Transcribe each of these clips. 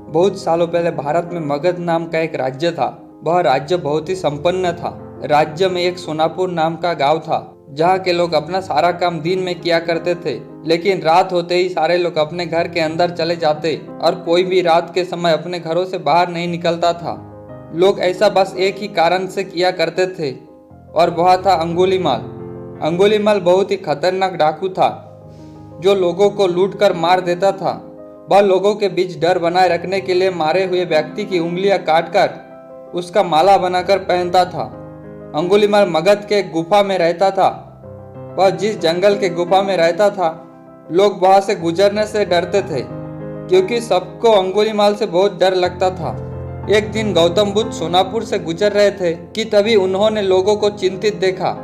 बहुत सालों पहले भारत में मगध नाम का एक राज्य था। वह राज्य बहुत ही संपन्न था। राज्य में एक सोनापुर नाम का गांव था, जहाँ के लोग अपना सारा काम दिन में किया करते थे, लेकिन रात होते ही सारे लोग अपने घर के अंदर चले जाते और कोई भी रात के समय अपने घरों से बाहर नहीं निकलता था। लोग ऐसा बस एक ही कारण से किया करते थे और वह था अंगुलीमाल। अंगुलीमाल बहुत ही खतरनाक डाकू था, जो लोगों को लूट कर मार देता था। वह लोगों के बीच डर बनाए रखने के लिए मारे हुए व्यक्ति की उंगलियां काटकर उसका माला बनाकर पहनता था। अंगुलीमाल मगध के गुफा में रहता था। वह जिस जंगल के गुफा में रहता था, लोग वहां से गुजरने से डरते थे, क्योंकि सबको अंगुलीमाल से बहुत डर लगता था। एक दिन गौतम बुद्ध सोनापुर से गुजर रहे थे कि तभी उन्होंने लोगों को चिंतित देखा।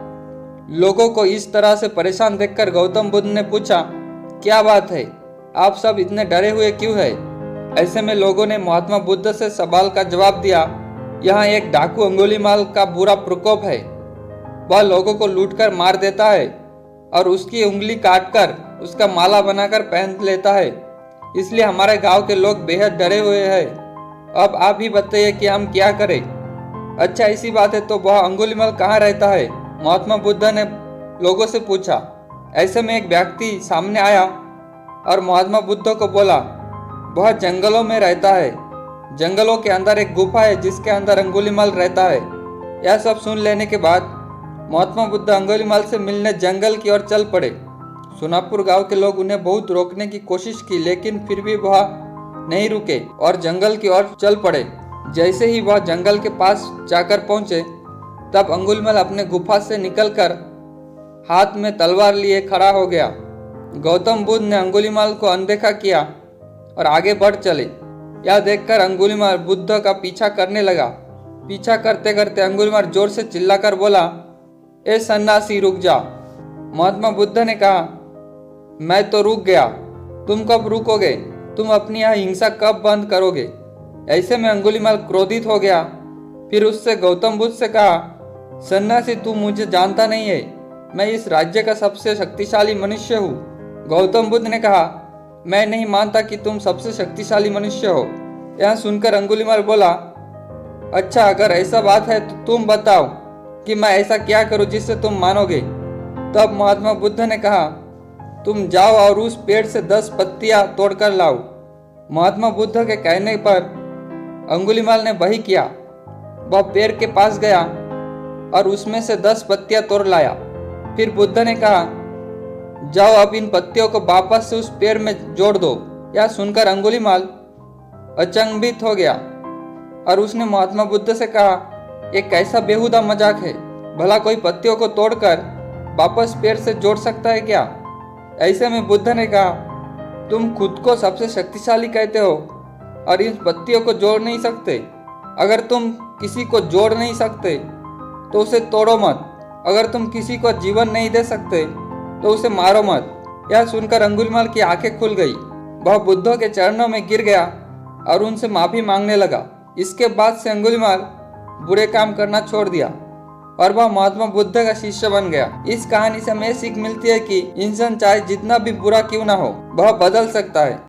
लोगों को इस तरह से परेशान देखकर गौतम बुद्ध ने पूछा, क्या बात है, आप सब इतने डरे हुए क्यों है? ऐसे में लोगों ने महात्मा बुद्ध से सवाल का जवाब दिया, यहाँ एक डाकू अंगुलीमाल का बुरा प्रकोप है। वह लोगों को लूटकर मार देता है और उसकी उंगली काटकर उसका माला बनाकर पहन लेता है। इसलिए हमारे गांव के लोग बेहद डरे हुए हैं। अब आप ही बताइए कि हम क्या करें? अच्छा, ऐसी बात है तो वह अंगुलीमाल कहाँ रहता है? महात्मा बुद्ध ने लोगों से पूछा। ऐसे में एक व्यक्ति सामने आया और महात्मा बुद्ध को बोला, वह जंगलों में रहता है। जंगलों के अंदर एक गुफा है जिसके अंदर अंगुलीमाल रहता है। यह सब सुन लेने के बाद महात्मा बुद्ध अंगुलीमाल से मिलने जंगल की ओर चल पड़े। सोनापुर गांव के लोग उन्हें बहुत रोकने की कोशिश की, लेकिन फिर भी वह नहीं रुके और जंगल की ओर चल पड़े। जैसे ही वह जंगल के पास जाकर पहुंचे, तब अंगुलीमाल अपने गुफा से निकलकर हाथ में तलवार लिए खड़ा हो गया। गौतम बुद्ध ने अंगुलीमाल को अनदेखा किया और आगे बढ़ चले। यह देखकर अंगुलीमाल बुद्ध का पीछा करने लगा। पीछा करते करते अंगुलीमाल जोर से चिल्लाकर बोला, ए सन्यासी, रुक जा। महात्मा बुद्ध ने कहा, मैं तो रुक गया, तुम कब रुकोगे? तुम अपनी यह हिंसा कब बंद करोगे? ऐसे में अंगुलीमाल क्रोधित हो गया। फिर उससे गौतम बुद्ध से कहा, सन्यासी, तू मुझे जानता नहीं है, मैं इस राज्य का सबसे शक्तिशाली मनुष्य हूँ। गौतम बुद्ध ने कहा, मैं नहीं मानता कि तुम सबसे शक्तिशाली मनुष्य हो। यह सुनकर अंगुलीमाल बोला, अच्छा, अगर ऐसा बात है तो तुम बताओ कि मैं ऐसा क्या करूं जिससे तुम मानोगे? तब महात्मा बुद्ध ने कहा, तुम जाओ और उस पेड़ से 10 पत्तियां तोड़कर लाओ। महात्मा बुद्ध के कहने पर अंगुलीमाल ने वही किया। वह पेड़ के पास गया और उसमें से 10 पत्तियां तोड़ लाया। फिर बुद्ध ने कहा, जाओ, अब इन पत्तियों को वापस से उस पेड़ में जोड़ दो। यह सुनकर अंगुलीमाल अचंभित हो गया और उसने महात्मा बुद्ध से कहा, एक कैसा बेहुदा मजाक है, भला कोई पत्तियों को तोड़कर वापस पेड़ से जोड़ सकता है क्या? ऐसे में बुद्ध ने कहा, तुम खुद को सबसे शक्तिशाली कहते हो और इन पत्तियों को जोड़ नहीं सकते। अगर तुम किसी को जोड़ नहीं सकते तो उसे तोड़ो मत। अगर तुम किसी को जीवन नहीं दे सकते तो उसे मारो मत। यह सुनकर अंगुलीमाल की आंखें खुल गई। वह बुद्ध के चरणों में गिर गया और उनसे माफी मांगने लगा। इसके बाद से अंगुलीमाल बुरे काम करना छोड़ दिया और वह महात्मा बुद्ध का शिष्य बन गया। इस कहानी से हमें सीख मिलती है कि इंसान चाहे जितना भी बुरा क्यों ना हो, वह बदल सकता है।